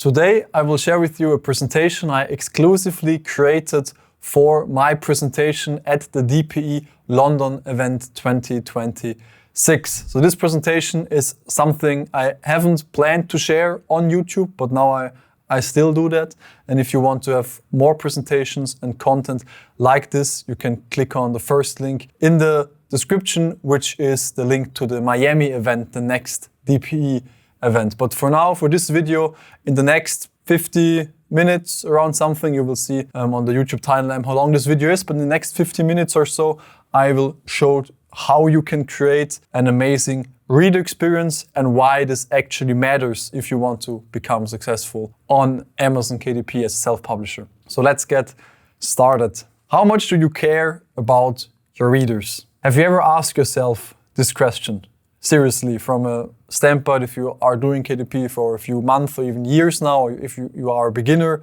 Today I will share with you a presentation I exclusively created for my presentation at the DPE London event 2026. So this presentation is something I haven't planned to share on YouTube, but now I still do that. And if you want to have more presentations and content like this, you can click on the first link in the description, which is the link to the Miami event, the next DPE event. But for now, for this video, in the next 50 minutes around something, you will see on the YouTube timeline how long this video is. But in the next 50 minutes or so, I will show how you can create an amazing reader experience and why this actually matters if you want to become successful on Amazon KDP as a self-publisher. So let's get started. How much do you care about your readers? Have you ever asked yourself this question? Seriously, from a standpoint, if you are doing KDP for a few months or even years now, or if you are a beginner,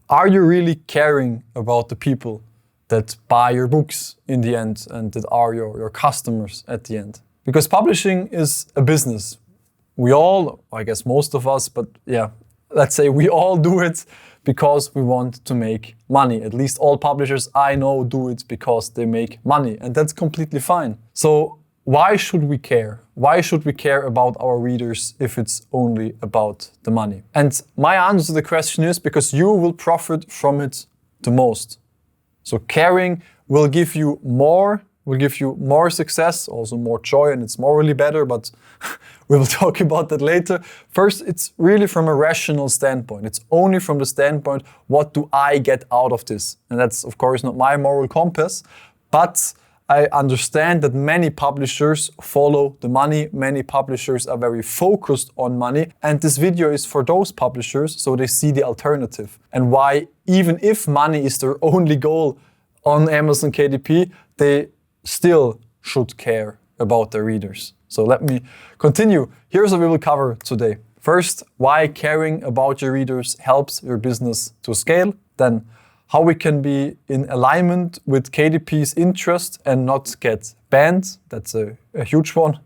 are you really caring about the people that buy your books in the end and that are your customers at the end? Because publishing is a business. We all, I guess most of us, but yeah, let's say we all do it because we want to make money. At least all publishers I know do it because they make money, and that's completely fine. So why should we care? Why should we care about our readers if it's only about the money? And my answer to the question is because you will profit from it the most. So caring will give you more success, also more joy, and it's morally better, but we will talk about that later. First, it's really from a rational standpoint. It's only from the standpoint, what do I get out of this? And that's, of course, not my moral compass, but I understand that many publishers follow the money. Many publishers are very focused on money. And this video is for those publishers so they see the alternative. And why, even if money is their only goal on Amazon KDP, they still should care about their readers. So let me continue. Here's what we will cover today. First, why caring about your readers helps your business to scale. Then, how we can be in alignment with KDP's interest and not get banned. That's a huge one.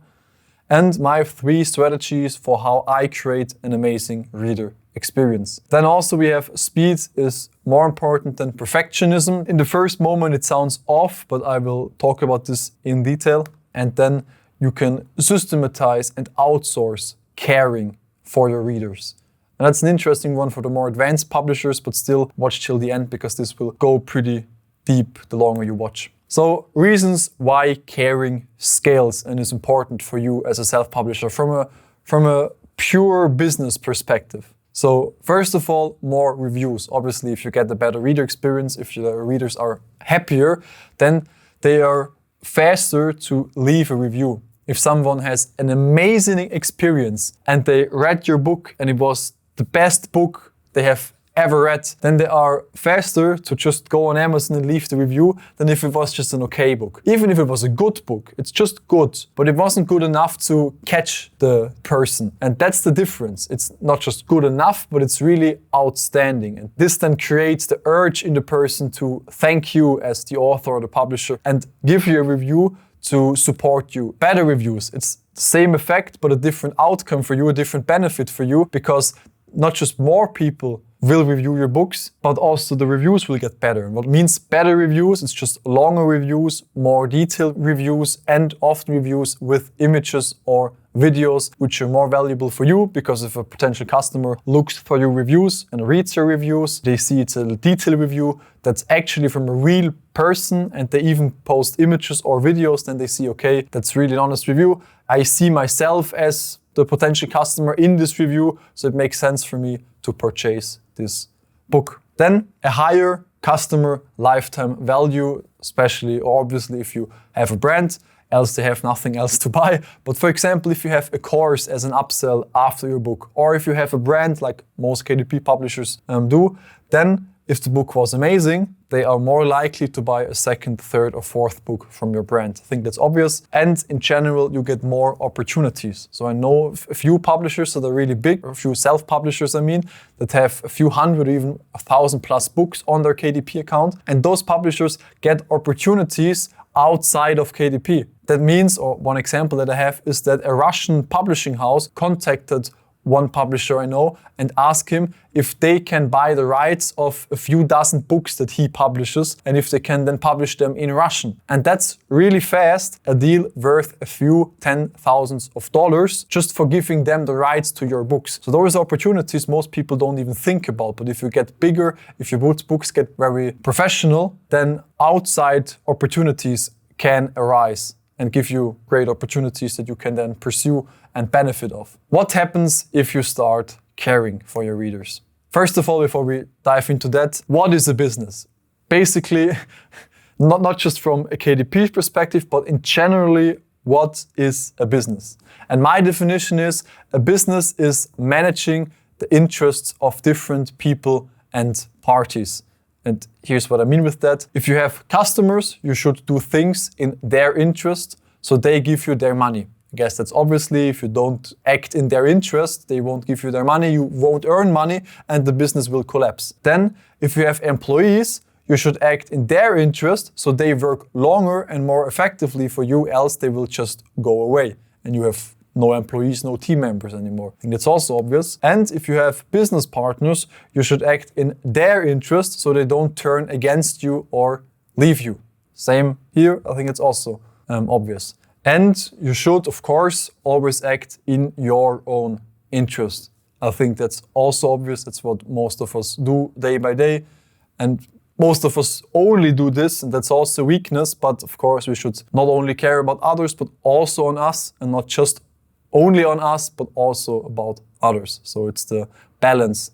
And my 3 strategies for how I create an amazing reader experience. Then also we have speed is more important than perfectionism. In the first moment it sounds off, but I will talk about this in detail. And then you can systematize and outsource caring for your readers. And that's an interesting one for the more advanced publishers, but still watch till the end because this will go pretty deep the longer you watch. So reasons why caring scales and is important for you as a self-publisher from a pure business perspective. So first of all, more reviews. Obviously, if you get a better reader experience, if your readers are happier, then they are faster to leave a review. If someone has an amazing experience and they read your book and it was the best book they have ever read, then they are faster to just go on Amazon and leave the review than if it was just an okay book. Even if it was a good book, it's just good, but it wasn't good enough to catch the person. And that's the difference. It's not just good enough, but it's really outstanding. And this then creates the urge in the person to thank you as the author or the publisher and give you a review to support you. Better reviews, it's the same effect, but a different outcome for you, a different benefit for you, because not just more people will review your books, but also the reviews will get better. And what means better reviews? It's just longer reviews, more detailed reviews, and often reviews with images or videos, which are more valuable for you, because if a potential customer looks for your reviews and reads your reviews, they see it's a detailed review that's actually from a real person, and they even post images or videos, then they see, okay, that's really an honest review. I see myself as the potential customer in this review, so it makes sense for me to purchase this book. Then a higher customer lifetime value, especially or obviously if you have a brand, else they have nothing else to buy. But for example, if you have a course as an upsell after your book, or if you have a brand like most KDP publishers do, then if the book was amazing, they are more likely to buy a second, third, or fourth book from your brand. I think that's obvious. And in general, you get more opportunities. So I know a few publishers that are really big, or a few self-publishers, that have a few hundred, even 1,000+ books on their KDP account. And those publishers get opportunities outside of KDP. That means, or one example that I have, is that a Russian publishing house contacted one publisher I know and ask him if they can buy the rights of a few dozen books that he publishes and if they can then publish them in Russian. And that's really fast, a deal worth a few $10,000s just for giving them the rights to your books. So those are opportunities most people don't even think about. But if you get bigger, if your books get very professional, then outside opportunities can arise and give you great opportunities that you can then pursue and benefit of. What happens if you start caring for your readers? First of all, before we dive into that, what is a business? Basically, not just from a KDP perspective, but in generally, what is a business? And my definition is, a business is managing the interests of different people and parties. And here's what I mean with that. If you have customers, you should do things in their interest, so they give you their money. I guess that's obviously, if you don't act in their interest, they won't give you their money, you won't earn money, and the business will collapse. Then, if you have employees, you should act in their interest, so they work longer and more effectively for you, else they will just go away, and you have no employees, no team members anymore. I think that's also obvious. And if you have business partners, you should act in their interest, so they don't turn against you or leave you. Same here, I think it's also obvious. And you should, of course, always act in your own interest. I think that's also obvious. That's what most of us do day by day. And most of us only do this, and that's also a weakness. But of course, we should not only care about others, but also on us, and not just only on us, but also about others. So it's the balance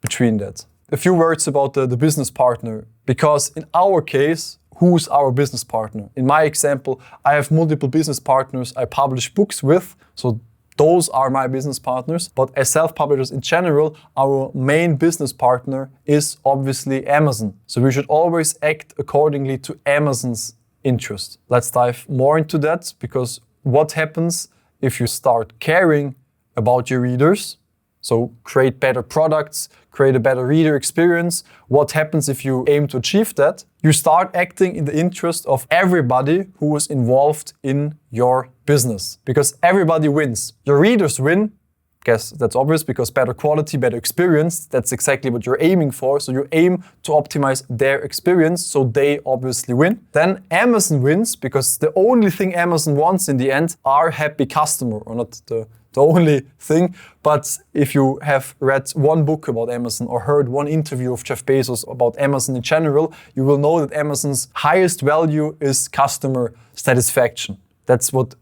between that. A few words about the business partner, because in our case, who's our business partner? In my example, I have multiple business partners I publish books with, so those are my business partners. But as self-publishers in general, our main business partner is obviously Amazon. So we should always act accordingly to Amazon's interest. Let's dive more into that, because what happens if you start caring about your readers? So create better products, create a better reader experience. What happens if you aim to achieve that? You start acting in the interest of everybody who is involved in your business, because everybody wins. Your readers win. Guess that's obvious, because better quality, better experience, that's exactly what you're aiming for. So you aim to optimize their experience, so they obviously win. Then Amazon wins, because the only thing Amazon wants in the end are happy customer, or not the only thing, but if you have read one book about Amazon or heard one interview of Jeff Bezos about Amazon in general, you will know that Amazon's highest value is customer satisfaction. That's what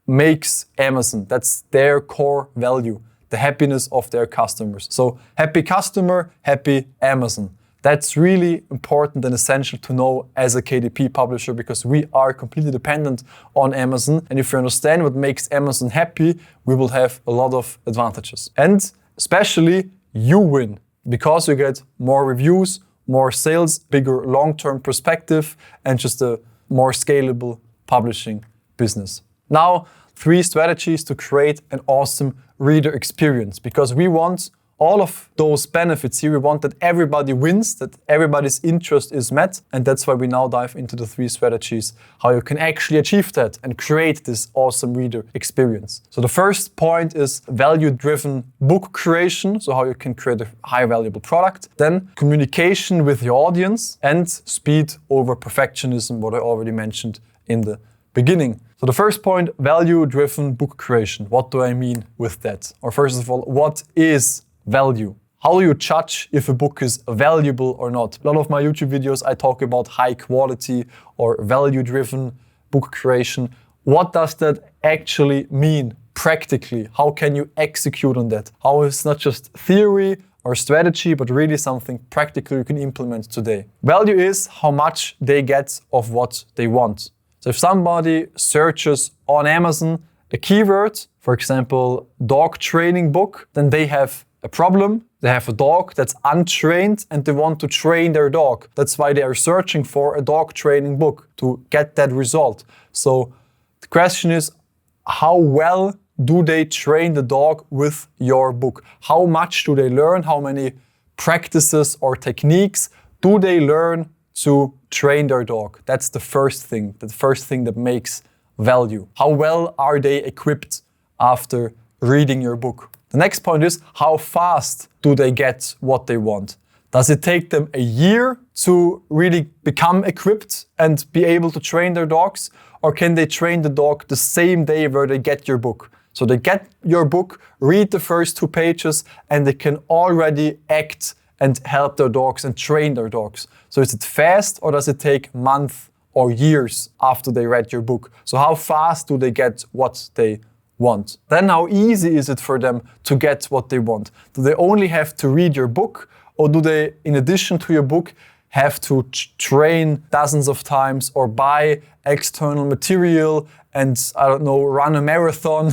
makes Amazon. That's their core value, the happiness of their customers. So happy customer, happy Amazon. That's really important and essential to know as a KDP publisher, because we are completely dependent on Amazon. And if you understand what makes Amazon happy, we will have a lot of advantages. And especially you win, because you get more reviews, more sales, bigger long-term perspective, and just a more scalable publishing business. Now, 3 strategies to create an awesome reader experience, because we want all of those benefits here. We want that everybody wins, that everybody's interest is met. And that's why we now dive into the 3 strategies, how you can actually achieve that and create this awesome reader experience. So the first point is value-driven book creation, so how you can create a high valuable product. Then communication with your audience, and speed over perfectionism, what I already mentioned in the beginning. So the first point, value-driven book creation. What do I mean with that? Or first of all, what is value? How do you judge if a book is valuable or not? A lot of my YouTube videos, I talk about high quality or value-driven book creation. What does that actually mean practically? How can you execute on that? How is not just theory or strategy, but really something practical you can implement today? Value is how much they get of what they want. So if somebody searches on Amazon a keyword, for example, dog training book, then they have a problem. They have a dog that's untrained and they want to train their dog. That's why they are searching for a dog training book, to get that result. So the question is, how well do they train the dog with your book? How much do they learn? How many practices or techniques do they learn to train their dog? That's the first thing that makes value. How well are they equipped after reading your book? The next point is, how fast do they get what they want? Does it take them a year to really become equipped and be able to train their dogs? Or can they train the dog the same day where they get your book? So they get your book, read the first 2 pages, and they can already act and help their dogs and train their dogs. So is it fast, or does it take months or years after they read your book? So how fast do they get what they want? Then how easy is it for them to get what they want? Do they only have to read your book, or do they, in addition to your book, have to train dozens of times or buy external material and, I don't know, run a marathon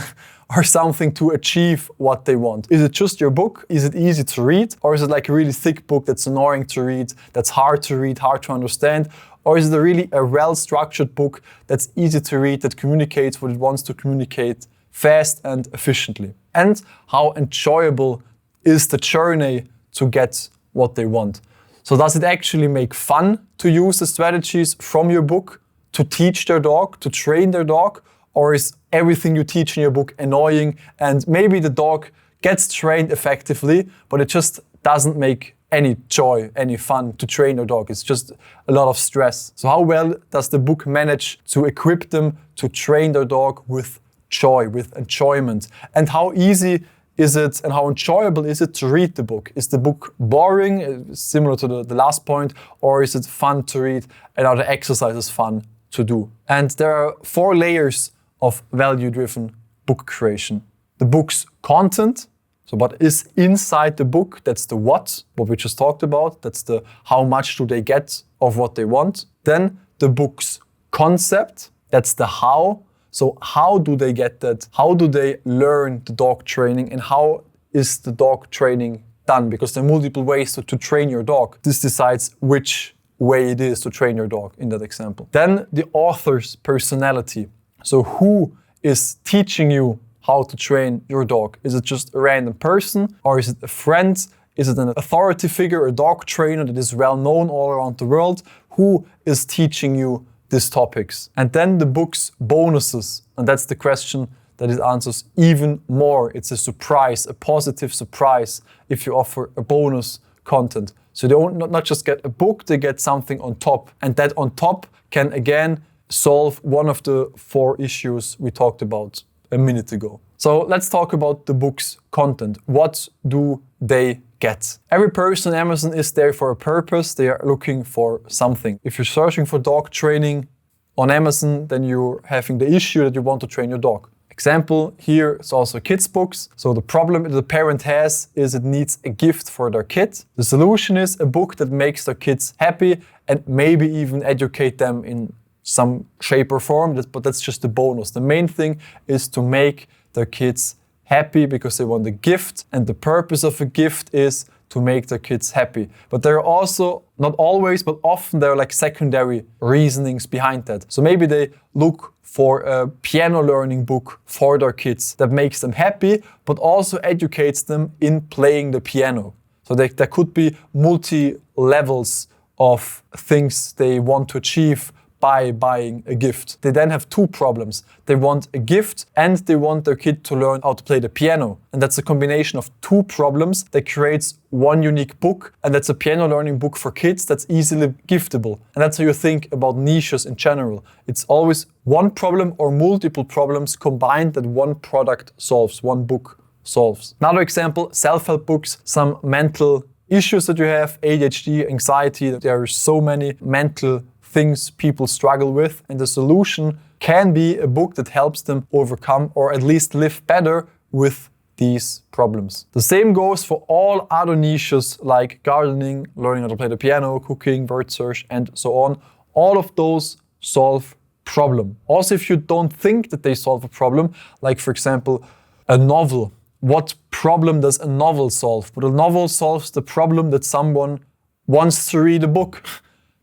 or something to achieve what they want? Is it just your book? Is it easy to read? Or is it like a really thick book that's annoying to read, that's hard to read, hard to understand? Or is it really a well-structured book that's easy to read, that communicates what it wants to communicate fast and efficiently? And how enjoyable is the journey to get what they want? So does it actually make fun to use the strategies from your book to teach their dog, to train their dog? Or is everything you teach in your book annoying, and maybe the dog gets trained effectively, but it just doesn't make any joy, any fun to train your dog? It's just a lot of stress. So how well does the book manage to equip them to train their dog with joy, with enjoyment? And how easy is it and how enjoyable is it to read the book? Is the book boring, similar to the last point, or is it fun to read and are the exercises fun to do? And there are 4 layers of value-driven book creation. The book's content, so what is inside the book, that's the what we just talked about, that's the how much do they get of what they want. Then the book's concept, that's the how. So how do they get that? How do they learn the dog training, and how is the dog training done? Because there are multiple ways to train your dog. This decides which way it is to train your dog in that example. Then the author's personality. So who is teaching you how to train your dog? Is it just a random person, or is it a friend? Is it an authority figure, a dog trainer that is well known all around the world? Who is teaching you these topics? And then the book's bonuses, and that's the question that it answers even more. It's a surprise, a positive surprise if you offer a bonus content. So they don't not just get a book, they get something on top, and that on top can again solve one of the 4 issues we talked about a minute ago. So let's talk about the book's content. What do they get? Every person on Amazon is there for a purpose. They are looking for something. If you're searching for dog training on Amazon, then you're having the issue that you want to train your dog. Example here is also kids' books. So the problem that the parent has is it needs a gift for their kid. The solution is a book that makes their kids happy and maybe even educate them in some shape or form, but that's just a bonus. The main thing is to make their kids happy because they want a gift, and the purpose of a gift is to make their kids happy. But there are also, not always, but often there are like secondary reasonings behind that. So maybe they look for a piano learning book for their kids that makes them happy, but also educates them in playing the piano. So there could be multi-levels of things they want to achieve by buying a gift. They then have 2 problems. They want a gift and they want their kid to learn how to play the piano. And that's a combination of 2 problems that creates one unique book, and that's a piano learning book for kids that's easily giftable. And that's how you think about niches in general. It's always one problem or multiple problems combined that one product solves, one book solves. Another example, self-help books, some mental issues that you have, ADHD, anxiety, there are so many mental things people struggle with, and the solution can be a book that helps them overcome or at least live better with these problems. The same goes for all other niches like gardening, learning how to play the piano, cooking, word search, and so on. All of those solve problem. Also, if you don't think that they solve a problem, like for example, a novel. What problem does a novel solve? But a novel solves the problem that someone wants to read a book.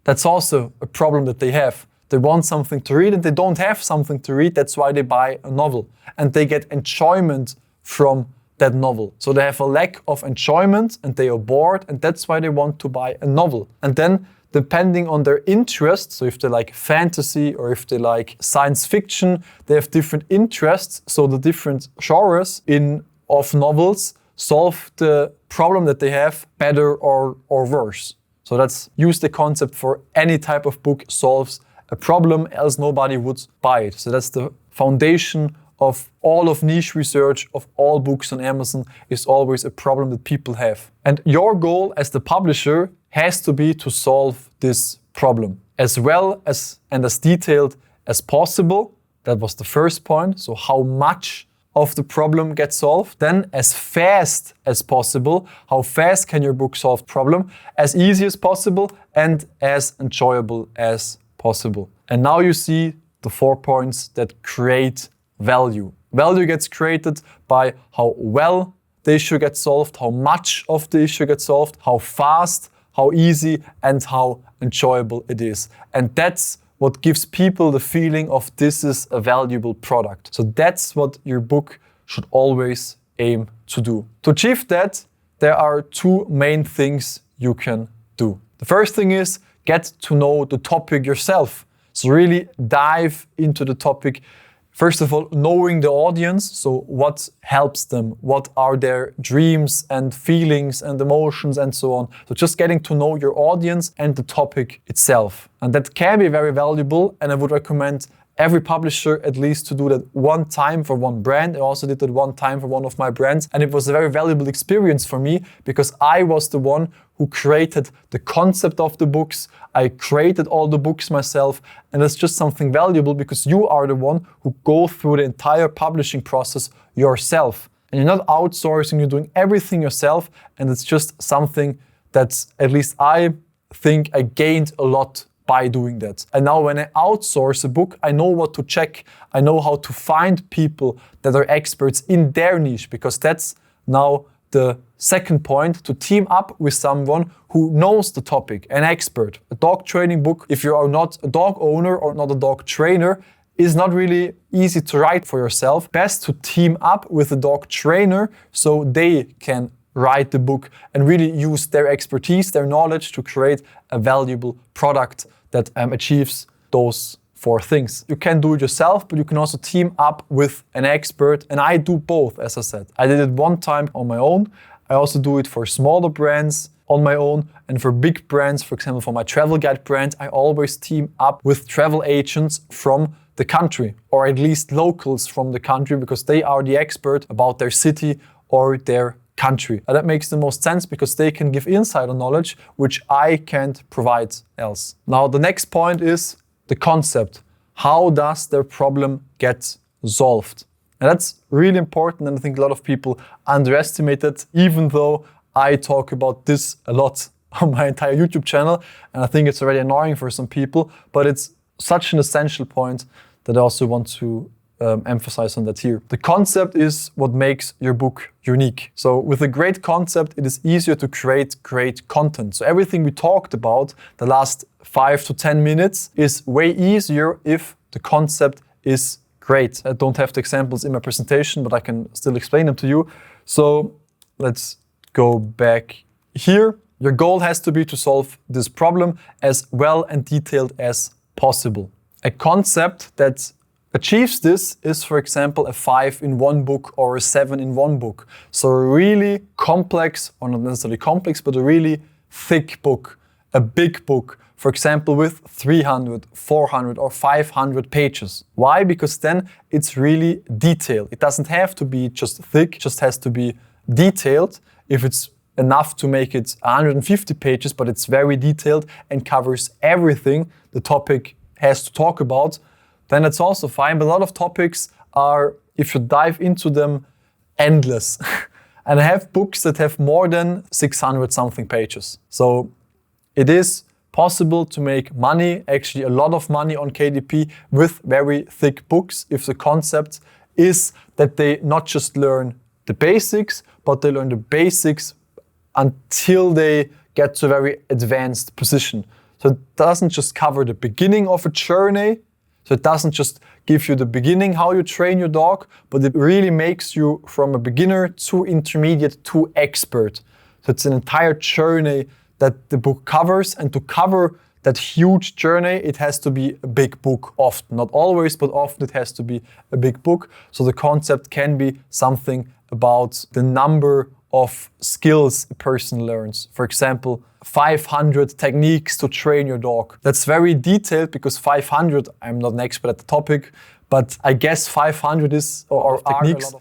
That's also a problem that they have. They want something to read and they don't have something to read. That's why they buy a novel. And they get enjoyment from that novel. So they have a lack of enjoyment and they are bored, and that's why they want to buy a novel. And then depending on their interests, so if they like fantasy or if they like science fiction, they have different interests. So the different genres in of novels solve the problem that they have better or worse. So let's use the concept for any type of book solves a problem, else nobody would buy it. So that's the foundation of all of niche research, of all books on Amazon, is always a problem that people have. And your goal as the publisher has to be to solve this problem as well as and as detailed as possible. That was the first point. So how much of the problem gets solved? Then as fast as possible. How fast can your book solve the problem? As easy as possible and as enjoyable as possible. And now you see the 4 points that create value. Value gets created by how well the issue gets solved, how much of the issue gets solved, how fast, how easy, and how enjoyable it is. And that's what gives people the feeling of this is a valuable product. So that's what your book should always aim to do. To achieve that, there are 2 main things you can do. The first thing is get to know the topic yourself. So really dive into the topic. First of all, knowing the audience, so what helps them, what are their dreams and feelings and emotions and so on. So just getting to know your audience and the topic itself. And that can be very valuable, and I would recommend every publisher at least to do that one time for one brand. I also did that one time for one of my brands, and it was a very valuable experience for me because I was the one who created the concept of the books. I created all the books myself, and it's just something valuable because you are the one who go through the entire publishing process yourself. And you're not outsourcing, you're doing everything yourself, and it's just something that at least I think I gained a lot by doing that. And now when I outsource a book, I know what to check. I know how to find people that are experts in their niche, because that's now the second point, to team up with someone who knows the topic, an expert. A dog training book, if you are not a dog owner or not a dog trainer, is not really easy to write for yourself. Best to team up with a dog trainer so they can write the book and really use their expertise, their knowledge to create a valuable product that achieves those 4 things. You can do it yourself, but you can also team up with an expert. And I do both, as I said. I did it one time on my own. I also do it for smaller brands on my own. And for big brands, for example, for my travel guide brand, I always team up with travel agents from the country, or at least locals from the country, because they are the expert about their city or their country. And that makes the most sense because they can give insider knowledge, which I can't provide else. Now, the next point is the concept. How does their problem get solved? And that's really important, and I think a lot of people underestimate it, even though I talk about this a lot on my entire YouTube channel, and I think it's already annoying for some people, but it's such an essential point that I also want to emphasize on that here. The concept is what makes your book unique. So with a great concept, it is easier to create great content. So everything we talked about the last 5 to 10 minutes is way easier if the concept is great. I don't have the examples in my presentation, but I can still explain them to you. So let's go back here. Your goal has to be to solve this problem as well and detailed as possible. A concept that achieves this is, for example, a 5 in 1 book or a 7 in 1 book. So a really complex, or not necessarily complex, but a really thick book, a big book, for example, with 300, 400 or 500 pages. Why? Because then it's really detailed. It doesn't have to be just thick, it just has to be detailed. If it's enough to make it 150 pages, but it's very detailed and covers everything the topic has to talk about, then it's also fine. But a lot of topics are, if you dive into them, endless. And I have books that have more than 600 something pages. So it is possible to make money, actually a lot of money on KDP with very thick books if the concept is that they not just learn the basics, but they learn the basics until they get to a very advanced position. So it doesn't just cover the beginning of a journey. So it doesn't just give you the beginning how you train your dog, but it really makes you from a beginner to intermediate to expert. So it's an entire journey that the book covers, and to cover that huge journey, it has to be a big book often. Not always, but often it has to be a big book. So the concept can be something about the number of skills a person learns. For example, 500 techniques to train your dog. That's very detailed because 500, I'm not an expert at the topic, but I guess 500 is or techniques.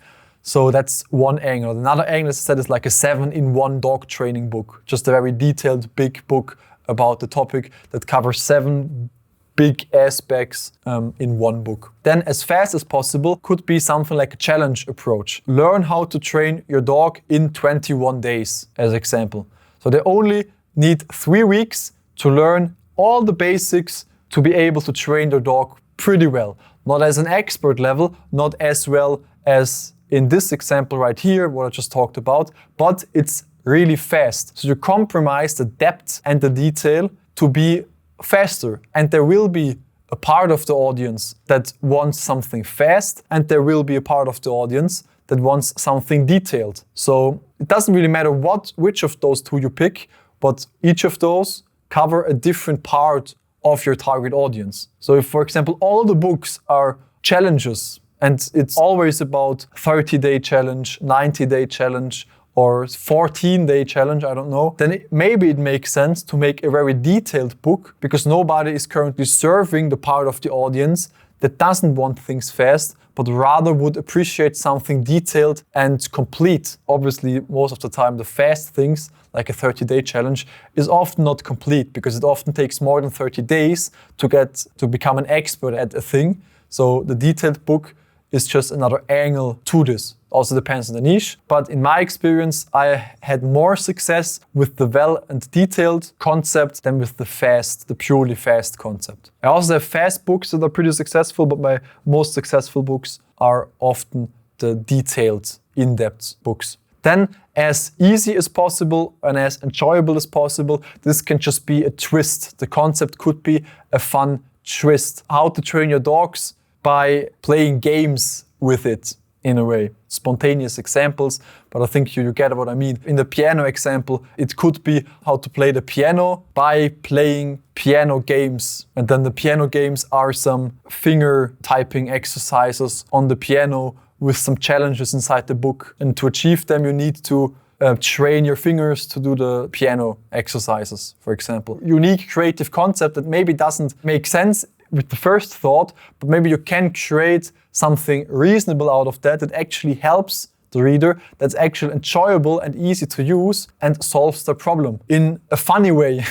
So that's one angle. Another angle, as I said, is like a 7-in-1 dog training book. Just a very detailed, big book about the topic that covers 7 big aspects in one book. Then as fast as possible could be something like a challenge approach. Learn how to train your dog in 21 days, as example. So they only need 3 weeks to learn all the basics to be able to train their dog pretty well. Not as an expert level, not as well as in this example right here, what I just talked about, but it's really fast. So you compromise the depth and the detail to be faster. And there will be a part of the audience that wants something fast, and there will be a part of the audience that wants something detailed. So it doesn't really matter which of those two you pick, but each of those cover a different part of your target audience. So if, for example, all the books are challenges, and it's always about 30-day challenge, 90-day challenge, or 14-day challenge, I don't know, then maybe it makes sense to make a very detailed book because nobody is currently serving the part of the audience that doesn't want things fast, but rather would appreciate something detailed and complete. Obviously, most of the time, the fast things, like a 30-day challenge, is often not complete because it often takes more than 30 days to become an expert at a thing. So the detailed book is just another angle to this. Also depends on the niche, but in my experience, I had more success with the well and detailed concept than with the purely fast concept. I also have fast books that are pretty successful, but my most successful books are often the detailed, in-depth books. Then, as easy as possible and as enjoyable as possible, this can just be a twist. The concept could be a fun twist. How to train your dogs by playing games with it, in a way. Spontaneous examples, but I think you get what I mean. In the piano example, it could be how to play the piano by playing piano games. And then the piano games are some finger typing exercises on the piano with some challenges inside the book. And to achieve them, you need to train your fingers to do the piano exercises, for example. Unique creative concept that maybe doesn't make sense with the first thought, but maybe you can create something reasonable out of that actually helps the reader, that's actually enjoyable and easy to use and solves the problem in a funny way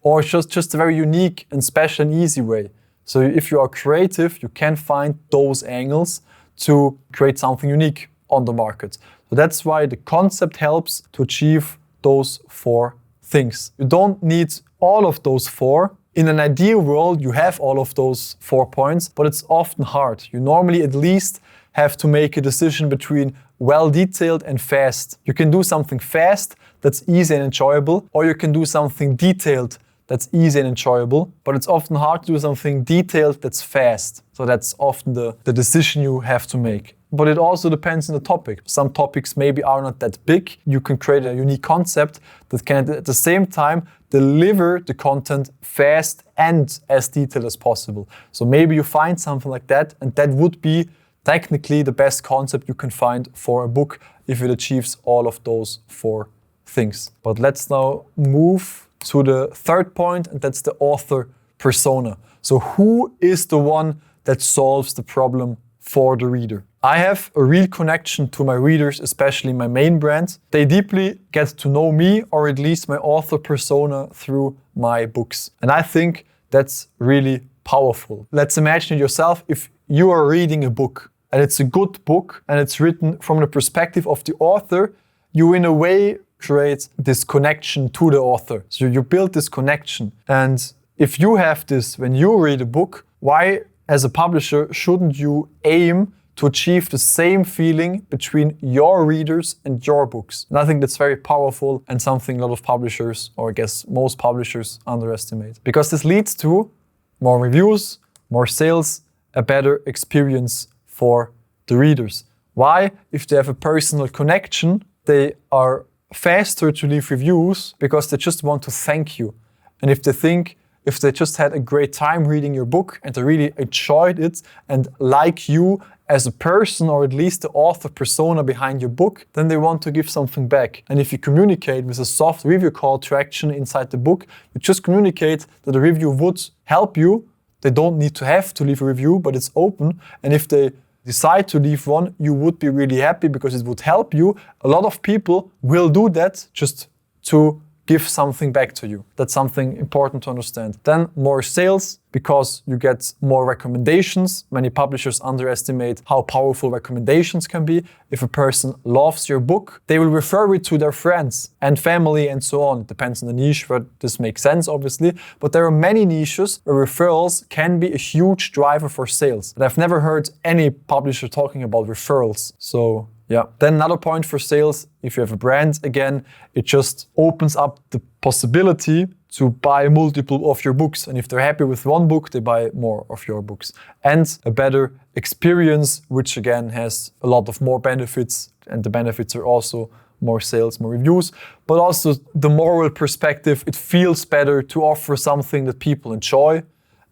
or just a very unique and special and easy way. So if you are creative, you can find those angles to create something unique on the market. So that's why the concept helps to achieve those 4 things. You don't need all of those 4. In an ideal world, you have all of those 4 points, but it's often hard. You normally at least have to make a decision between well-detailed and fast. You can do something fast that's easy and enjoyable, or you can do something detailed that's easy and enjoyable, but it's often hard to do something detailed that's fast. So that's often the decision you have to make. But it also depends on the topic. Some topics maybe are not that big. You can create a unique concept that can at the same time deliver the content fast and as detailed as possible. So maybe you find something like that, and that would be technically the best concept you can find for a book if it achieves all of those 4 things. But let's now move to the third point, and that's the author persona. So who is the one that solves the problem for the reader? I have a real connection to my readers, especially my main brand. They deeply get to know me, or at least my author persona, through my books. And I think that's really powerful. Let's imagine yourself if you are reading a book and it's a good book and it's written from the perspective of the author, you in a way create this connection to the author. So you build this connection. And if you have this when you read a book, why as a publisher shouldn't you aim to achieve the same feeling between your readers and your books? And I think that's very powerful and something a lot of publishers, or I guess most publishers, underestimate. Because this leads to more reviews, more sales, a better experience for the readers. Why? If they have a personal connection, they are faster to leave reviews because they just want to thank you. And if they think if they just had a great time reading your book and they really enjoyed it and like you as a person, or at least the author persona behind your book, then they want to give something back. And if you communicate with a soft review call to action inside the book, you just communicate that the review would help you. They don't need to have to leave a review, but it's open. And if they decide to leave one, you would be really happy because it would help you. A lot of people will do that just to give something back to you. That's something important to understand. Then more sales, because you get more recommendations. Many publishers underestimate how powerful recommendations can be. If a person loves your book, they will refer it to their friends and family and so on. It depends on the niche where this makes sense, obviously. But there are many niches where referrals can be a huge driver for sales. And I've never heard any publisher talking about referrals. So yeah. Then another point for sales, if you have a brand, again, it just opens up the possibility to buy multiple of your books. And if they're happy with one book, they buy more of your books. And a better experience, which again has a lot of more benefits. And the benefits are also more sales, more reviews, but also the moral perspective. It feels better to offer something that people enjoy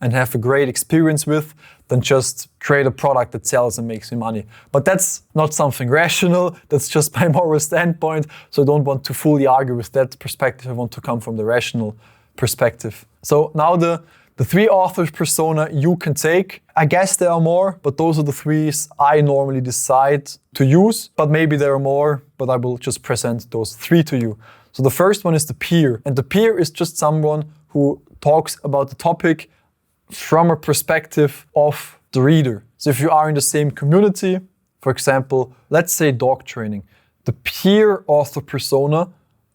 and have a great experience with than just create a product that sells and makes me money. But that's not something rational. That's just my moral standpoint. So I don't want to fully argue with that perspective. I want to come from the rational perspective. So now the three authors persona you can take. I guess there are more, but those are the three I normally decide to use. But maybe there are more, but I will just present those three to you. So the first one is the peer. And the peer is just someone who talks about the topic from a perspective of the reader. So if you are in the same community, for example, let's say dog training, the peer author persona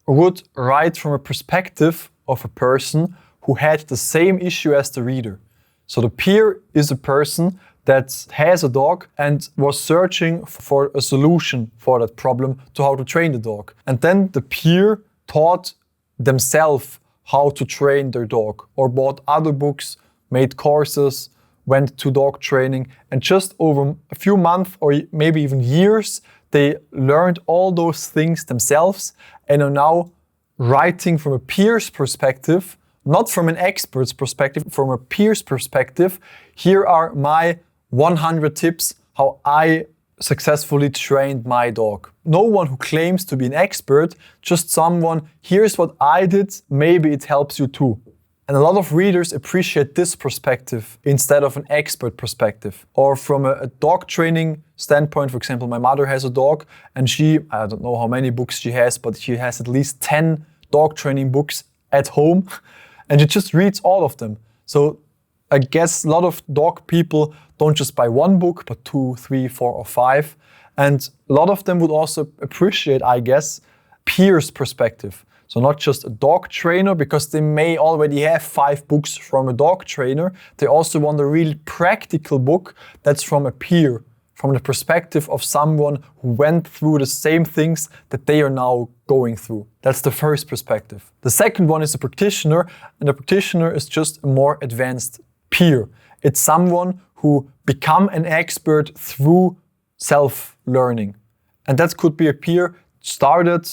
would write from a perspective of a person who had the same issue as the reader. So the peer is a person that has a dog and was searching for a solution for that problem to how to train the dog. And then the peer taught themselves how to train their dog, or bought other books, made courses, went to dog training, and just over a few months or maybe even years, they learned all those things themselves and are now writing from a peer's perspective, not from an expert's perspective, from a peer's perspective. Here are my 100 tips how I successfully trained my dog. No one who claims to be an expert, just someone, here's what I did, maybe it helps you too. And a lot of readers appreciate this perspective instead of an expert perspective. Or from a dog training standpoint, for example, my mother has a dog and I don't know how many books she has, but she has at least 10 dog training books at home and she just reads all of them. So I guess a lot of dog people don't just buy one book, but 2, 3, 4, or 5. And a lot of them would also appreciate, I guess, peers' perspective. So not just a dog trainer, because they may already have 5 books from a dog trainer. They also want a really practical book that's from a peer, from the perspective of someone who went through the same things that they are now going through. That's the first perspective. The second one is a practitioner, and a practitioner is just a more advanced peer. It's someone who become an expert through self-learning. And that could be a peer started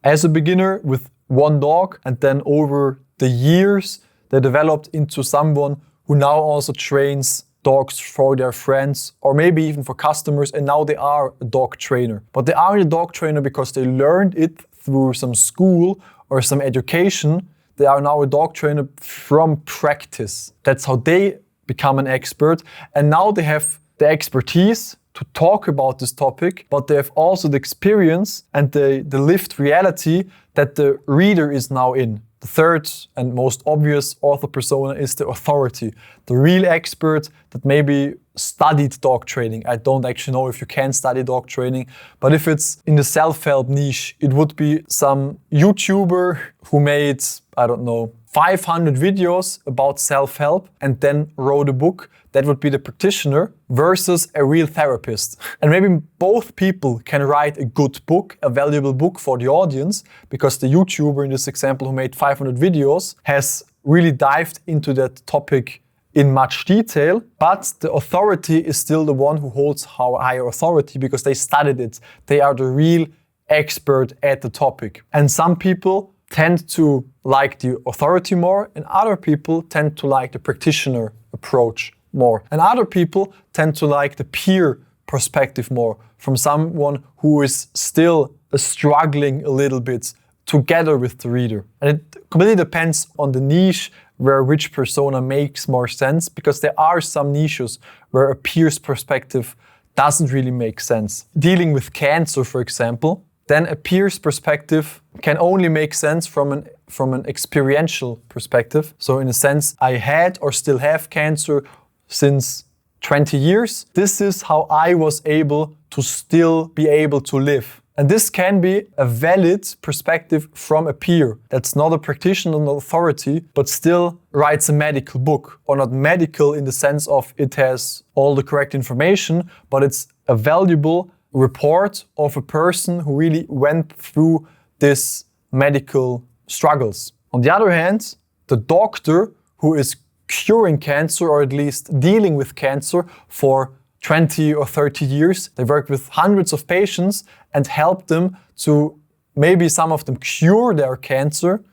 as a beginner with one dog, and then over the years, they developed into someone who now also trains dogs for their friends, or maybe even for customers, and now they are a dog trainer. But they are a dog trainer because they learned it through some school or some education. They are now a dog trainer from practice. That's how they become an expert. And now they have the expertise to talk about this topic, but they have also the experience and the lived reality that the reader is now in. The third and most obvious author persona is the authority, the real expert that maybe studied dog training. I don't actually know if you can study dog training, but if it's in the self-help niche, it would be some YouTuber who made, 500 videos about self-help and then wrote a book. That would be the practitioner versus a real therapist. And maybe both people can write a good book, a valuable book for the audience, because the YouTuber in this example who made 500 videos has really dived into that topic in much detail, but the authority is still the one who holds higher authority because they studied it. They are the real expert at the topic. And some people tend to like the authority more, and other people tend to like the practitioner approach more. And other people tend to like the peer perspective more, from someone who is still struggling a little bit together with the reader. And it completely depends on the niche where which persona makes more sense, because there are some niches where a peer's perspective doesn't really make sense. Dealing with cancer, for example, then a peer's perspective can only make sense from an experiential perspective. So in a sense, I had or still have cancer since 20 years. This is how I was able to still be able to live. And this can be a valid perspective from a peer that's not a practitioner, not authority, but still writes a medical book. Or not medical in the sense of it has all the correct information, but it's a valuable report of a person who really went through this medical struggles. On the other hand, the doctor who is curing cancer, or at least dealing with cancer for 20 or 30 years, they worked with hundreds of patients and helped them to maybe some of them cure their cancer,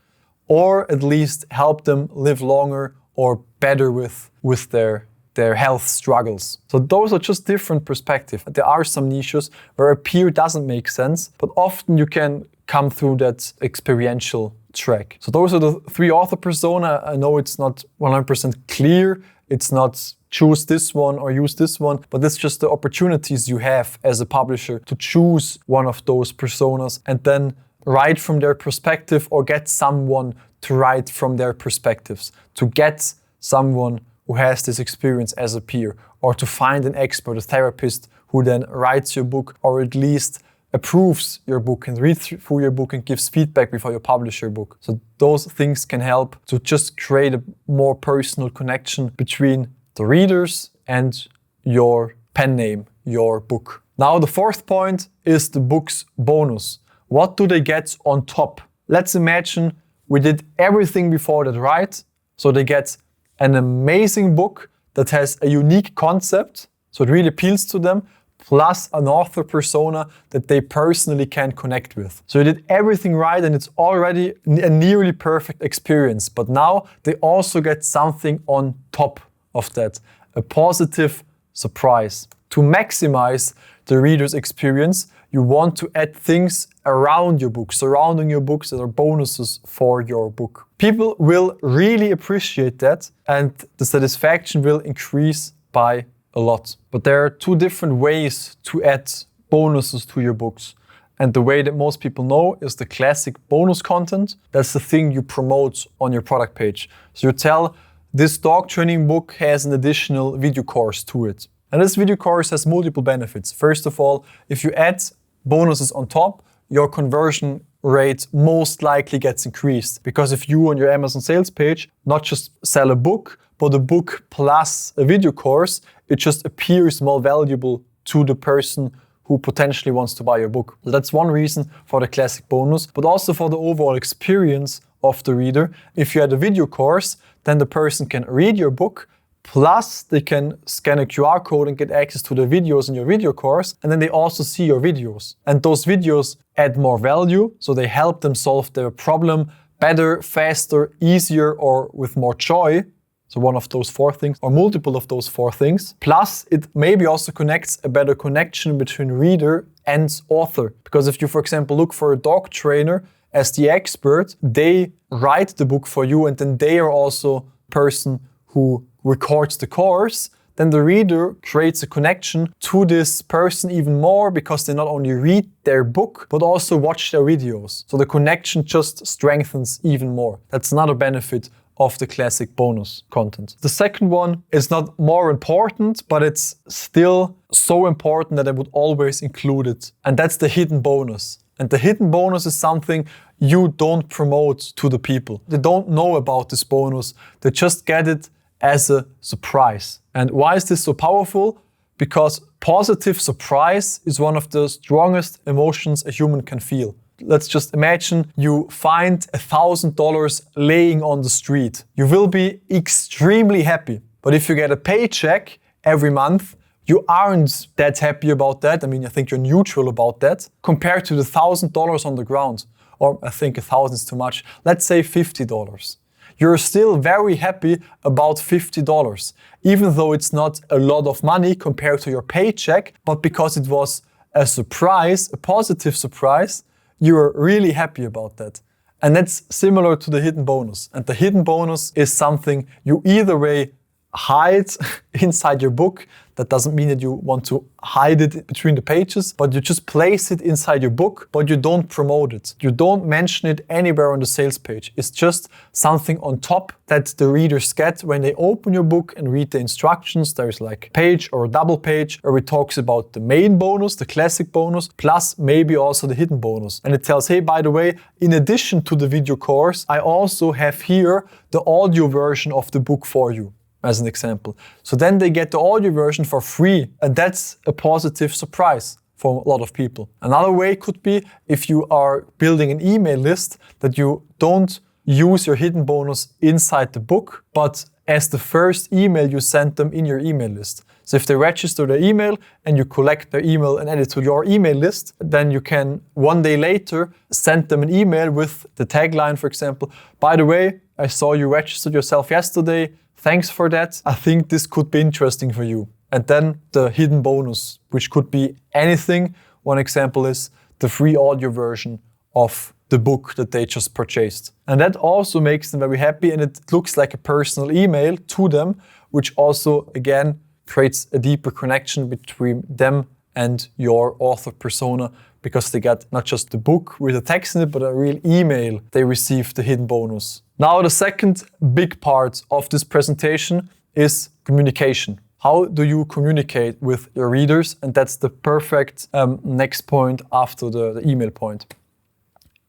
or at least help them live longer or better with their health struggles. So those are just different perspectives. There are some niches where a peer doesn't make sense, but often you can come through that experiential track. So those are the three author persona. I know it's not 100% clear. It's not choose this one or use this one, but it's just the opportunities you have as a publisher to choose one of those personas and then write from their perspective, or get someone to write from their perspectives, to get someone who has this experience as a peer, or to find an expert, a therapist, who then writes your book, or at least approves your book and reads through your book and gives feedback before you publish your book. So those things can help to just create a more personal connection between the readers and your pen name, your book. Now the fourth point is the book's bonus. What do they get on top? Let's imagine we did everything before that right. So they get an amazing book that has a unique concept, so it really appeals to them, plus an author persona that they personally can connect with. So you did everything right and it's already a nearly perfect experience. But now they also get something on top of that, a positive surprise. To maximize the reader's experience, you want to add things around your book, surrounding your books that are bonuses for your book. People will really appreciate that and the satisfaction will increase by a lot. But there are two different ways to add bonuses to your books. And the way that most people know is the classic bonus content. That's the thing you promote on your product page. So you tell, this dog training book has an additional video course to it. And this video course has multiple benefits. First of all, if you add bonuses on top, your conversion rate most likely gets increased. Because if you on your Amazon sales page not just sell a book, but a book plus a video course, it just appears more valuable to the person who potentially wants to buy your book. So that's one reason for the classic bonus, but also for the overall experience of the reader. If you had a video course, then the person can read your book, plus they can scan a QR code and get access to the videos in your video course, and then they also see your videos. And those videos add more value, so they help them solve their problem better, faster, easier, or with more joy. So one of those four things, or multiple of those four things. Plus, it maybe also connects a better connection between reader and author. Because if you, for example, look for a dog trainer as the expert, they write the book for you and then they are also the person who records the course, then the reader creates a connection to this person even more because they not only read their book, but also watch their videos. So the connection just strengthens even more. That's another benefit of the classic bonus content. The second one is not more important, but it's still so important that I would always include it. And that's the hidden bonus. And the hidden bonus is something you don't promote to the people. They don't know about this bonus. They just get it as a surprise. And why is this so powerful? Because positive surprise is one of the strongest emotions a human can feel. Let's just imagine you find $1,000 laying on the street. You will be extremely happy. But if you get a paycheck every month, you aren't that happy about that. I mean, I think you're neutral about that compared to the $1,000 on the ground. or I think 1,000 is too much, let's say $50. You're still very happy about $50, even though it's not a lot of money compared to your paycheck, but because it was a surprise, a positive surprise, you're really happy about that. And that's similar to the hidden bonus. And the hidden bonus is something you either way hide inside your book. That doesn't mean that you want to hide it between the pages, but you just place it inside your book, but you don't promote it. You don't mention it anywhere on the sales page. It's just something on top that the readers get when they open your book and read the instructions. There's like a page or a double page where it talks about the main bonus, the classic bonus, plus maybe also the hidden bonus. And it tells, hey, by the way, in addition to the video course, I also have here the audio version of the book for you, as an example. So then they get the audio version for free, and that's a positive surprise for a lot of people. Another way could be if you are building an email list, that you don't use your hidden bonus inside the book, but as the first email you send them in your email list. So if they register their email and you collect their email and add it to your email list, then you can one day later send them an email with the tagline, for example, by the way, I saw you registered yourself yesterday. Thanks for that. I think this could be interesting for you. And then the hidden bonus, which could be anything. One example is the free audio version of the book that they just purchased. And that also makes them very happy, and it looks like a personal email to them, which also, again, creates a deeper connection between them and your author persona, because they get not just the book with the text in it, but a real email. They receive the hidden bonus. Now, the second big part of this presentation is communication. How do you communicate with your readers? And that's the perfect next point after the email point.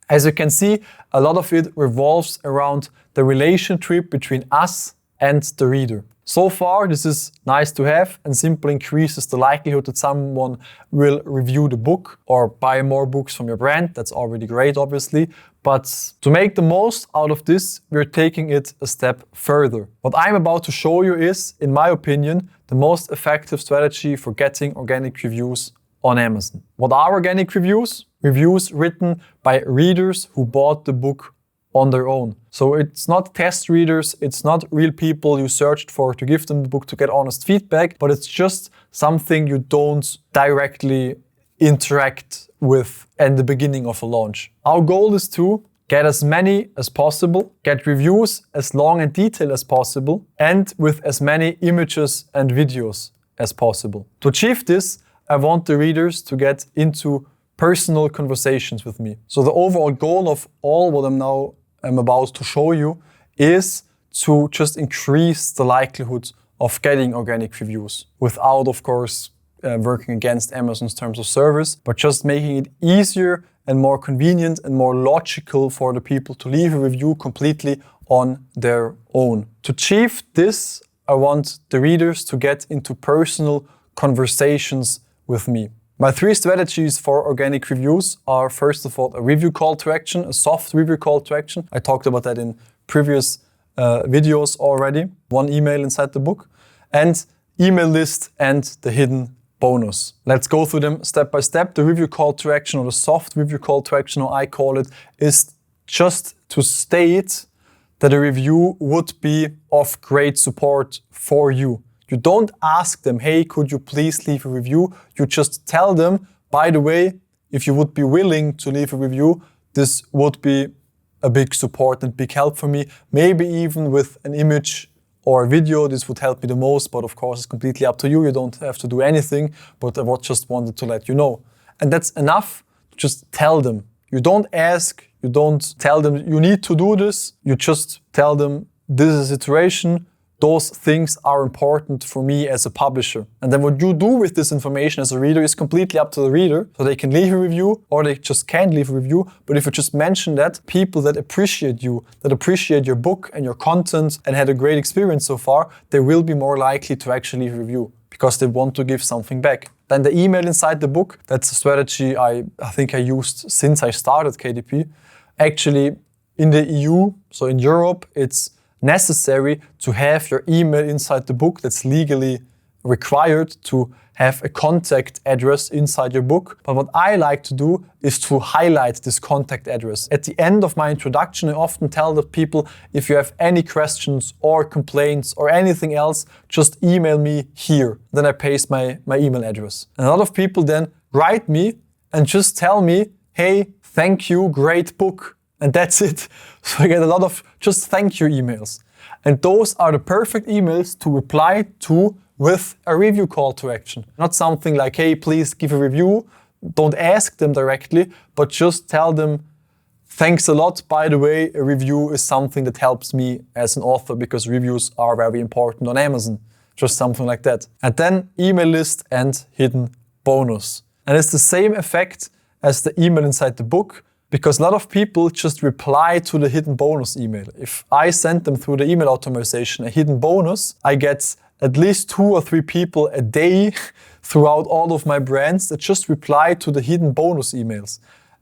As you can see, a lot of it revolves around the relationship between us and the reader. So far, this is nice to have and simply increases the likelihood that someone will review the book or buy more books from your brand. That's already great, obviously. But to make the most out of this, we're taking it a step further. What I'm about to show you is, in my opinion, the most effective strategy for getting organic reviews on Amazon. What are organic reviews? Reviews written by readers who bought the book on their own. So it's not test readers, it's not real people you searched for to give them the book to get honest feedback, but it's just something you don't directly interact with at the beginning of a launch. Our goal is to get as many as possible, get reviews as long and detailed as possible, and with as many images and videos as possible. To achieve this, I want the readers to get into personal conversations with me. So the overall goal of all what I'm about to show you is to just increase the likelihood of getting organic reviews without, of course, working against Amazon's terms of service, but just making it easier and more convenient and more logical for the people to leave a review completely on their own. To achieve this, I want the readers to get into personal conversations with me. My 3 strategies for organic reviews are, first of all, a review call to action, a soft review call to action. I talked about that in previous videos already. 1 email inside the book, and email list and the hidden bonus. Let's go through them step by step. The review call to action, or the soft review call to action, or I call it, is just to state that a review would be of great support for you. You don't ask them, hey, could you please leave a review? You just tell them, by the way, if you would be willing to leave a review, this would be a big support and big help for me. Maybe even with an image or a video, this would help me the most, but of course it's completely up to you. You don't have to do anything, but I just wanted to let you know. And that's enough. Just tell them. You don't ask, you don't tell them you need to do this. You just tell them this is a situation. Those things are important for me as a publisher. And then what you do with this information as a reader is completely up to the reader. So they can leave a review or they just can't leave a review. But if you just mention that, people that appreciate you, that appreciate your book and your content and had a great experience so far, they will be more likely to actually leave a review because they want to give something back. Then the email inside the book, that's a strategy I think I used since I started KDP. Actually, in the EU, so in Europe, it's necessary to have your email inside the book. That's legally required to have a contact address inside your book. But what I like to do is to highlight this contact address. At the end of my introduction, I often tell the people, if you have any questions or complaints or anything else, just email me here. Then I paste my email address. And a lot of people then write me and just tell me, hey, thank you, great book. And that's it. So I get a lot of just thank you emails. And those are the perfect emails to reply to with a review call to action. Not something like, hey, please give a review. Don't ask them directly, but just tell them, thanks a lot. By the way, a review is something that helps me as an author because reviews are very important on Amazon. Just something like that. And then email list and hidden bonus. And it's the same effect as the email inside the book, because a lot of people just reply to the hidden bonus email. If I send them through the email automation a hidden bonus, I get at least 2 or 3 people a day throughout all of my brands that just reply to the hidden bonus emails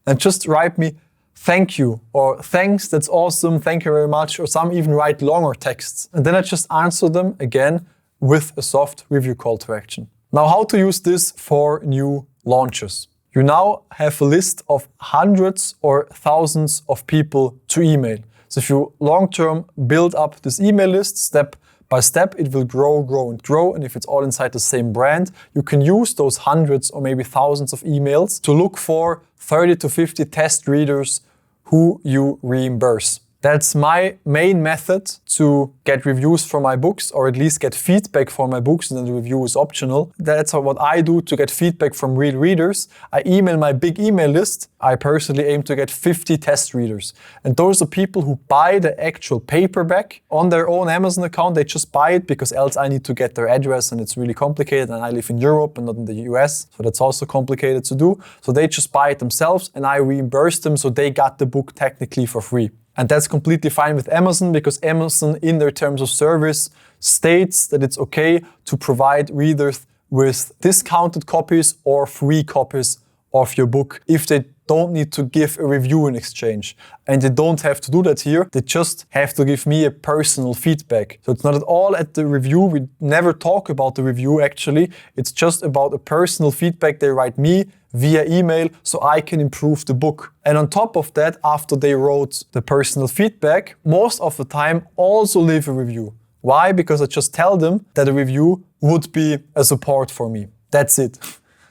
and just write me, thank you, or thanks, that's awesome, thank you very much, or some even write longer texts. And then I just answer them again with a soft review call to action. Now, how to use this for new launches. You now have a list of hundreds or thousands of people to email. So if you long-term build up this email list step by step, it will grow, grow, and grow. And if it's all inside the same brand, you can use those hundreds or maybe thousands of emails to look for 30 to 50 test readers who you reimburse. That's my main method to get reviews for my books, or at least get feedback for my books, and then the review is optional. That's what I do to get feedback from real readers. I email my big email list. I personally aim to get 50 test readers. And those are people who buy the actual paperback on their own Amazon account. They just buy it because else I need to get their address and it's really complicated, and I live in Europe and not in the US, so that's also complicated to do. So they just buy it themselves and I reimburse them, so they got the book technically for free. And that's completely fine with Amazon, because Amazon in their terms of service states that it's okay to provide readers with discounted copies or free copies of your book if they don't need to give a review in exchange. And they don't have to do that here. They just have to give me a personal feedback. So it's not at all at the review. We never talk about the review actually. It's just about a personal feedback they write me via email so I can improve the book. And on top of that, after they wrote the personal feedback, most of the time also leave a review. Why? Because I just tell them that a review would be a support for me. That's it.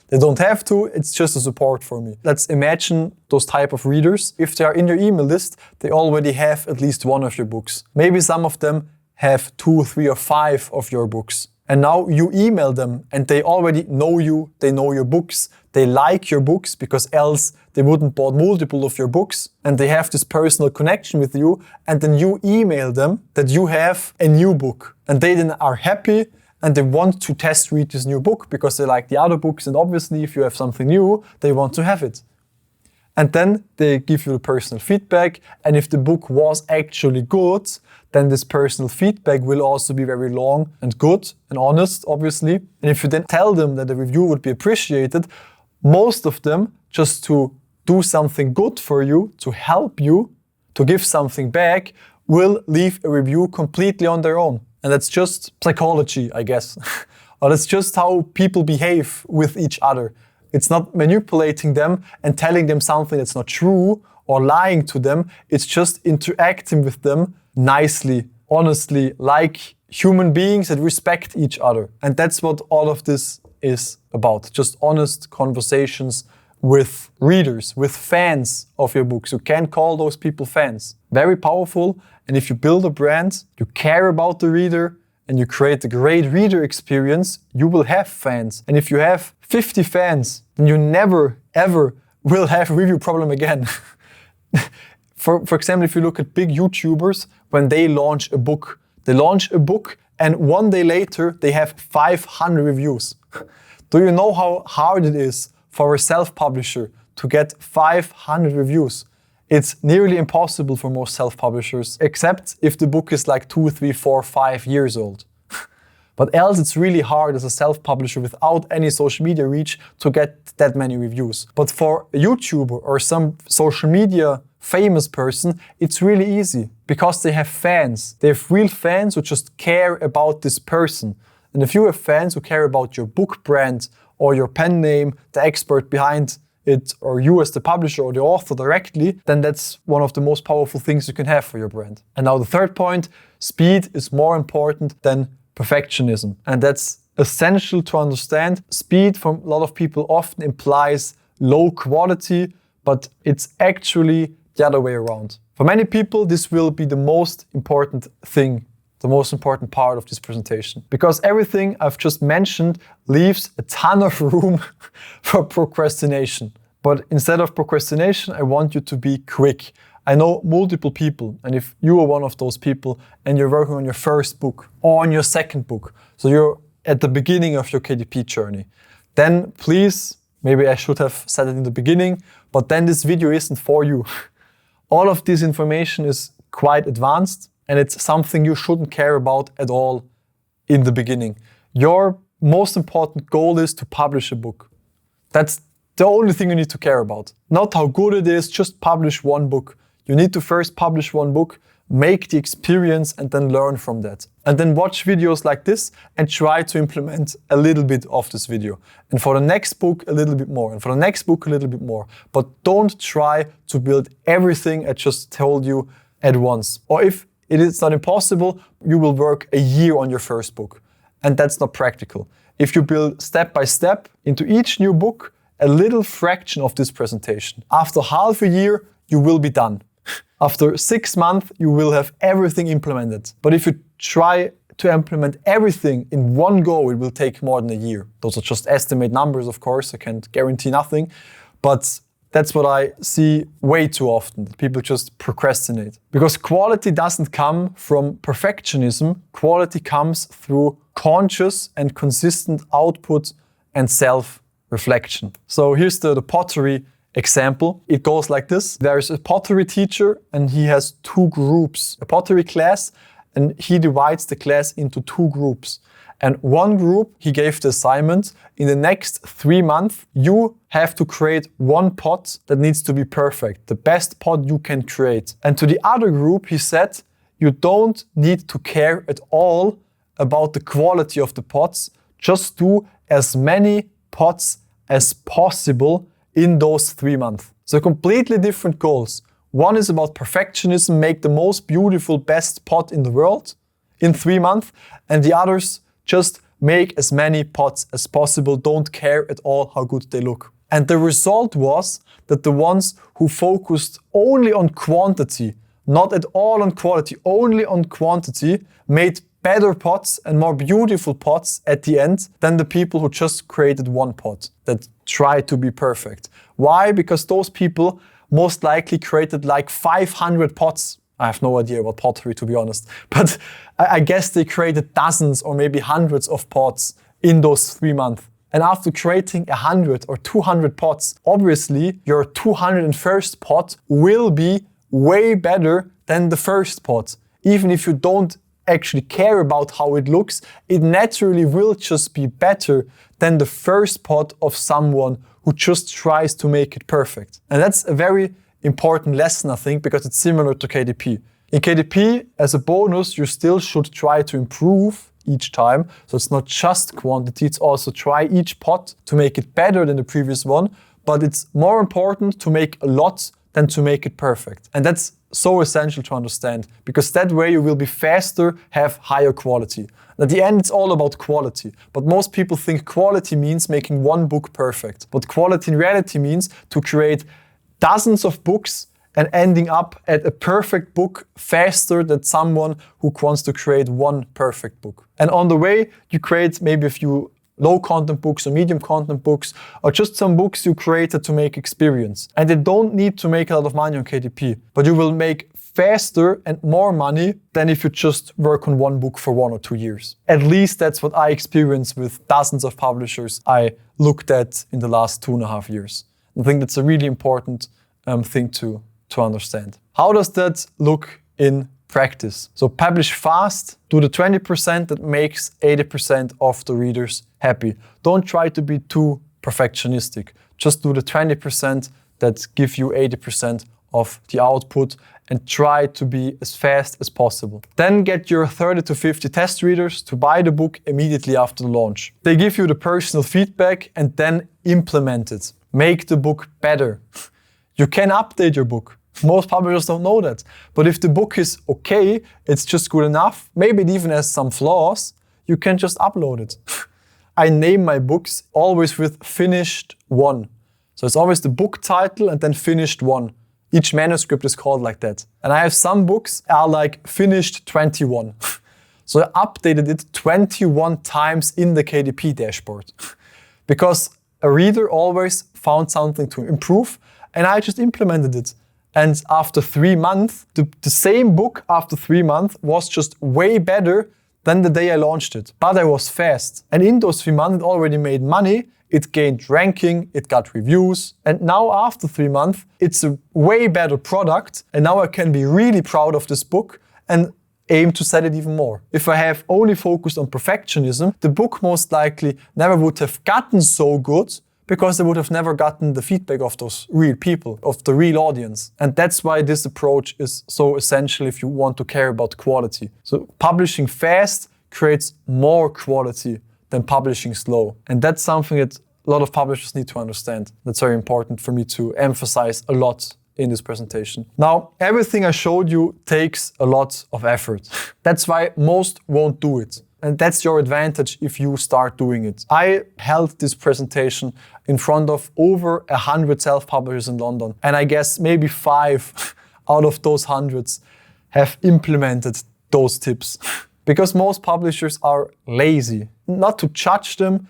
They don't have to, it's just a support for me. Let's imagine those type of readers. If they are in your email list, they already have at least one of your books. Maybe some of them have 2, 3, or 5 of your books. And now you email them and they already know you, they know your books, they like your books because else they wouldn't bought multiple of your books, and they have this personal connection with you, and then you email them that you have a new book. And they then are happy and they want to test read this new book because they like the other books, and obviously if you have something new, they want to have it. And then they give you the personal feedback, and if the book was actually good, then this personal feedback will also be very long and good and honest, obviously. And if you then tell them that the review would be appreciated, most of them, just to do something good for you, to help you, to give something back, will leave a review completely on their own. And that's just psychology, I guess. Or that's just how people behave with each other. It's not manipulating them and telling them something that's not true or lying to them. It's just interacting with them nicely, honestly, like human beings that respect each other. And that's what all of this is about. Just honest conversations with readers, with fans of your books. You can call those people fans. Very powerful. And if you build a brand, you care about the reader, and you create a great reader experience, you will have fans. And if you have 50 fans, then you never, ever will have a review problem again. For example, if you look at big YouTubers, when they launch a book and one day later they have 500 reviews. Do you know how hard it is for a self-publisher to get 500 reviews? It's nearly impossible for most self-publishers, except if the book is like 2, 3, 4, 5 years old. But else it's really hard as a self-publisher without any social media reach to get that many reviews. But for a YouTuber or some social media famous person, it's really easy because they have fans. They have real fans who just care about this person. And if you have fans who care about your book brand or your pen name, the expert behind it, or you as the publisher or the author directly, then that's one of the most powerful things you can have for your brand. And now the third point, speed is more important than perfectionism. And that's essential to understand. Speed from a lot of people often implies low quality, but it's actually the other way around. For many people, this will be the most important thing, the most important part of this presentation, because everything I've just mentioned leaves a ton of room for procrastination. But instead of procrastination, I want you to be quick. I know multiple people, and if you are one of those people and you're working on your first book or on your second book, so you're at the beginning of your KDP journey, then please, maybe I should have said it in the beginning, but then this video isn't for you. All of this information is quite advanced, and it's something you shouldn't care about at all in the beginning. Your most important goal is to publish a book. That's the only thing you need to care about. Not how good it is, just publish one book. You need to first publish one book, make the experience, and then learn from that. And then watch videos like this and try to implement a little bit of this video. And for the next book, a little bit more. And for the next book, a little bit more. But don't try to build everything I just told you at once. Or if it is not impossible, you will work a year on your first book. And that's not practical. If you build step by step into each new book, a little fraction of this presentation, after half a year, you will be done. After 6 months, you will have everything implemented. But if you try to implement everything in one go, it will take more than a year. Those are just estimate numbers, of course. I can't guarantee nothing. But that's what I see way too often, that people just procrastinate. Because quality doesn't come from perfectionism. Quality comes through conscious and consistent output and self-reflection. So here's the pottery example. It goes like this. There's a pottery teacher and he has 2 groups, a pottery class, and he divides the class into 2 groups. And one group, he gave the assignment, in the next 3 months, you have to create one pot that needs to be perfect, the best pot you can create. And to the other group, he said, you don't need to care at all about the quality of the pots, just do as many pots as possible in those 3 months. So completely different goals. One is about perfectionism, make the most beautiful, best pot in the world in 3 months, and the others just make as many pots as possible, don't care at all how good they look. And the result was that the ones who focused only on quantity, not at all on quality, only on quantity, made better pots and more beautiful pots at the end than the people who just created one pot that tried to be perfect. Why? Because those people most likely created like 500 pots. I have no idea about pottery, to be honest, but I guess they created dozens or maybe hundreds of pots in those 3 months. And after creating 100 or 200 pots, obviously your 201st pot will be way better than the first pot. Even if you don't actually care about how it looks, it naturally will just be better than the first pot of someone who just tries to make it perfect. And that's a very important lesson, I think, because it's similar to KDP. In KDP, as a bonus, you still should try to improve each time. So it's not just quantity, it's also try each pot to make it better than the previous one. But it's more important to make a lot than to make it perfect. And that's so essential to understand, because that way you will be faster, have higher quality. At the end, it's all about quality. But most people think quality means making one book perfect. But quality in reality means to create dozens of books and ending up at a perfect book faster than someone who wants to create one perfect book. And on the way, you create maybe a few low content books or medium content books, or just some books you created to make experience. And they don't need to make a lot of money on KDP, but you will make faster and more money than if you just work on one book for 1 or 2 years. At least that's what I experienced with dozens of publishers I looked at in the last 2.5 years. I think that's a really important thing to understand. How does that look in practice? So publish fast, do the 20% that makes 80% of the readers happy. Don't try to be too perfectionistic. Just do the 20% that give you 80% of the output and try to be as fast as possible. Then get your 30 to 50 test readers to buy the book immediately after the launch. They give you the personal feedback and then implement it. Make the book better. You can update your book. Most publishers don't know that. But if the book is okay, it's just good enough, maybe it even has some flaws, you can just upload it. I name my books always with finished 1. So it's always the book title and then finished 1. Each manuscript is called like that. And I have some books are like finished 21. So I updated it 21 times in the KDP dashboard. Because a reader always found something to improve and I just implemented it. And after 3 months, the same book after 3 months was just way better than the day I launched it. But I was fast. And in those 3 months, it already made money. It gained ranking, it got reviews. And now after 3 months, it's a way better product. And now I can be really proud of this book and aim to sell it even more. If I have only focused on perfectionism, the book most likely never would have gotten so good because I would have never gotten the feedback of those real people, of the real audience. And that's why this approach is so essential if you want to care about quality. So publishing fast creates more quality than publishing slow. And that's something that a lot of publishers need to understand. That's very important for me to emphasize a lot in this presentation. Now, everything I showed you takes a lot of effort. That's why most won't do it. And that's your advantage if you start doing it. I held this presentation in front of over 100 self-publishers in London. And I guess maybe 5 out of those hundreds have implemented those tips. Because most publishers are lazy. Not to judge them,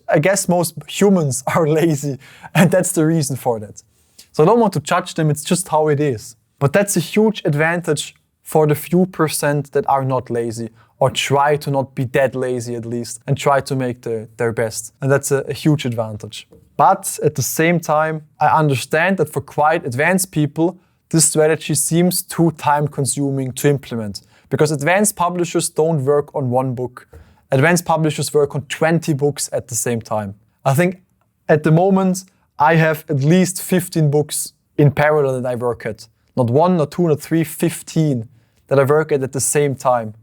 I guess most humans are lazy. And that's the reason for that. So I don't want to judge them, it's just how it is. But that's a huge advantage for the few % that are not lazy, or try to not be that lazy at least, and try to make their best. And that's a huge advantage. But at the same time, I understand that for quite advanced people, this strategy seems too time-consuming to implement. Because advanced publishers don't work on 1 book. Advanced publishers work on 20 books at the same time. I think at the moment, I have at least 15 books in parallel that I work at. Not 1, not 2, not 3, 15 that I work at the same time.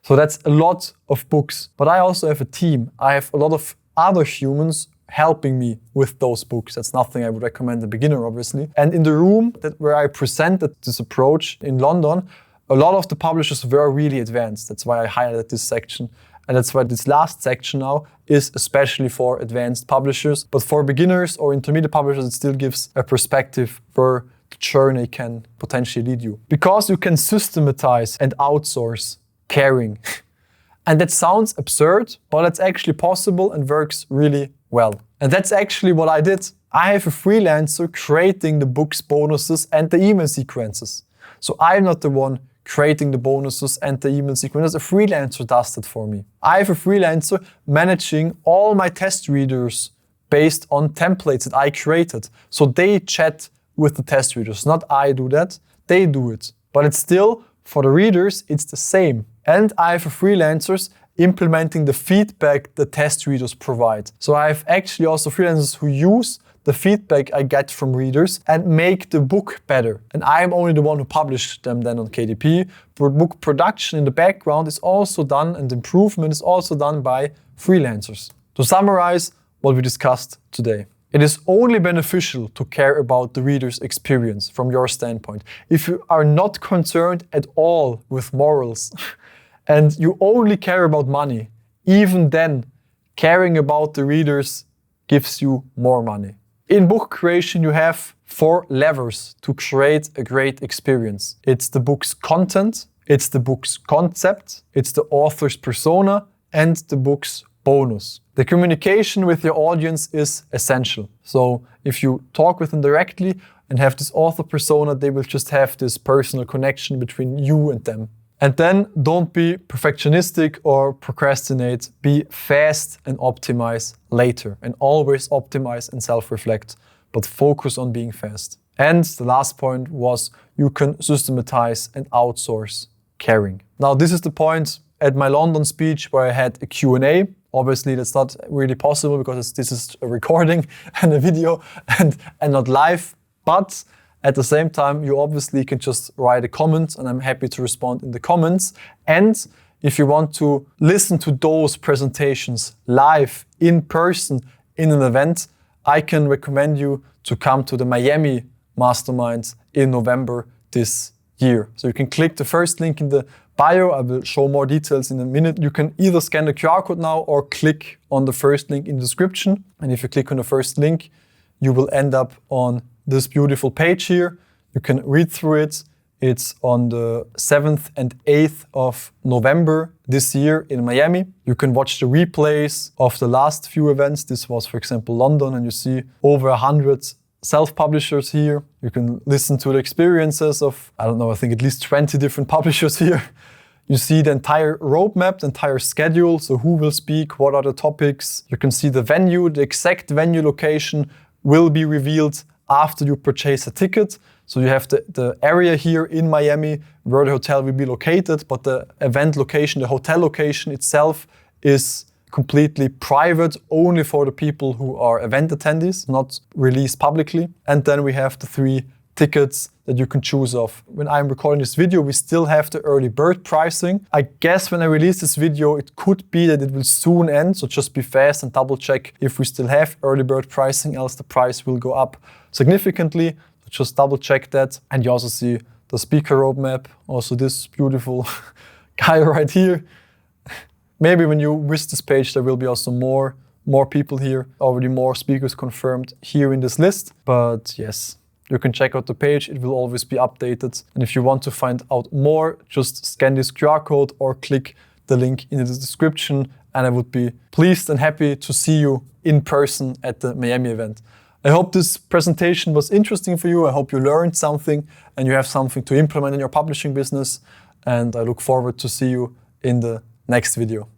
So that's a lot of books. But I also have a team. I have a lot of other humans helping me with those books. That's nothing I would recommend a beginner, obviously. And in the room where I presented this approach in London, a lot of the publishers were really advanced. That's why I highlighted this section. And that's why this last section now is especially for advanced publishers. But for beginners or intermediate publishers, it still gives a perspective where the journey can potentially lead you. Because you can systematize and outsource caring. And that sounds absurd, but it's actually possible and works really well. And that's actually what I did. I have a freelancer creating the book's bonuses and the email sequences. So I'm not the one creating the bonuses and the email sequences. A freelancer does that for me. I have a freelancer managing all my test readers based on templates that I created. So they chat with the test readers. Not I do that, they do it. But it's still, for the readers, it's the same. And I have a freelancers implementing the feedback the test readers provide. So I have actually also freelancers who use the feedback I get from readers and make the book better. And I'm only the one who published them then on KDP. But book production in the background is also done, and improvement is also done by freelancers. To summarize what we discussed today. It is only beneficial to care about the reader's experience from your standpoint. If you are not concerned at all with morals and you only care about money, even then, caring about the readers gives you more money. In book creation, you have 4 levers to create a great experience. It's the book's content, it's the book's concept, it's the author's persona, and the book's bonus. The communication with your audience is essential. So if you talk with them directly and have this author persona, they will just have this personal connection between you and them. And then don't be perfectionistic or procrastinate. Be fast and optimize later. And always optimize and self-reflect, but focus on being fast. And the last point was you can systematize and outsource caring. Now this is the point at my London speech where I had a Q&A. Obviously that's not really possible because this is a recording and a video and not live. But At the same time, you obviously can just write a comment and I'm happy to respond in the comments. And if you want to listen to those presentations live in person in an event, I can recommend you to come to the Miami Mastermind in November this year. So you can click the first link in the bio. I will show more details in a minute. You can either scan the QR code now or click on the first link in the description. And if you click on the first link, you will end up on this beautiful page here. You can read through it. It's on the 7th and 8th of November this year in Miami. You can watch the replays of the last few events. This was, for example, London, and you see over 100 self-publishers here. You can listen to the experiences of, I don't know, I think at least 20 different publishers here. You see the entire roadmap, the entire schedule, so who will speak, what are the topics. You can see the venue, the exact venue location will be revealed after you purchase a ticket. So you have the area here in Miami where the hotel will be located, but the event location, the hotel location itself is completely private, only for the people who are event attendees, not released publicly. And then we have the 3 tickets that you can choose of. When I'm recording this video, we still have the early bird pricing. I guess when I release this video, it could be that it will soon end. So just be fast and double check if we still have early bird pricing, else the price will go up significantly. So just double check that. And you also see the speaker roadmap. Also this beautiful guy right here. Maybe when you visit this page, there will be also more people here. Already more speakers confirmed here in this list. But yes, you can check out the page. It will always be updated. And if you want to find out more, just scan this QR code or click the link in the description. And I would be pleased and happy to see you in person at the Miami event. I hope this presentation was interesting for you. I hope you learned something and you have something to implement in your publishing business. And I look forward to see you in the next video.